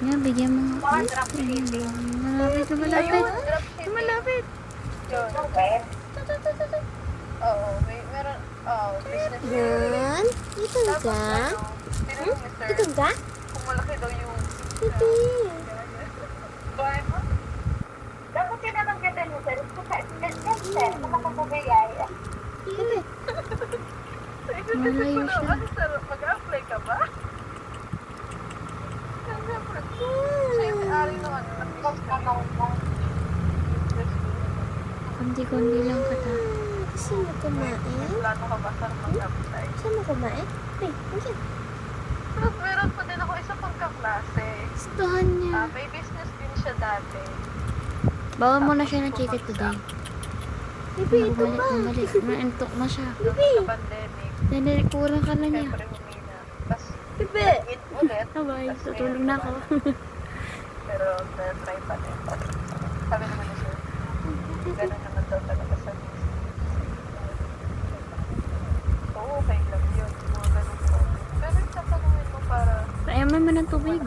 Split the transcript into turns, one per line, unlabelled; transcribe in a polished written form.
Yan, bigyan mo nga. Malapit, malapit. Malapit.
Oo, meron, business.
Yan. Ito ka? Ito ka?
Kung malaki daw yung...
Ito.
Dapat kinabanggitan mo, sir. Sir, makapagpabigay.
Ito.
Malayo siya.
Ano, sir, mag-apply ka ba? Siyempre, siya yung may-ari ng ano, ng business.
Kundi-kundi lang kata.
Gusto mo kumain?
Plano ka ba, sir, mag-apply?
Gusto mo kumain? Ay, nandiyan.
Tapos meron pa din ako isa pang kaklase.
Gustuhan niya.
May business din siya dati.
Bawal mo na siya ng chicken today.
Bibi, ito ba?
Bumalik. Naantok na siya.
Nung sa pandemic,
Then, kurang ka na niya.
siyempre humina. Tapos,
Bibi.
eat ulit.
Bye,
Tas
tutulog
ngayon,
na ako.
Pero, try pa din. Sabi naman ni sir, ganun naman daw talaga sa business. Oo, okay lang yun. Mga ganun po. Pero yung tatanungin mo para
Ayaw naman ng tubig.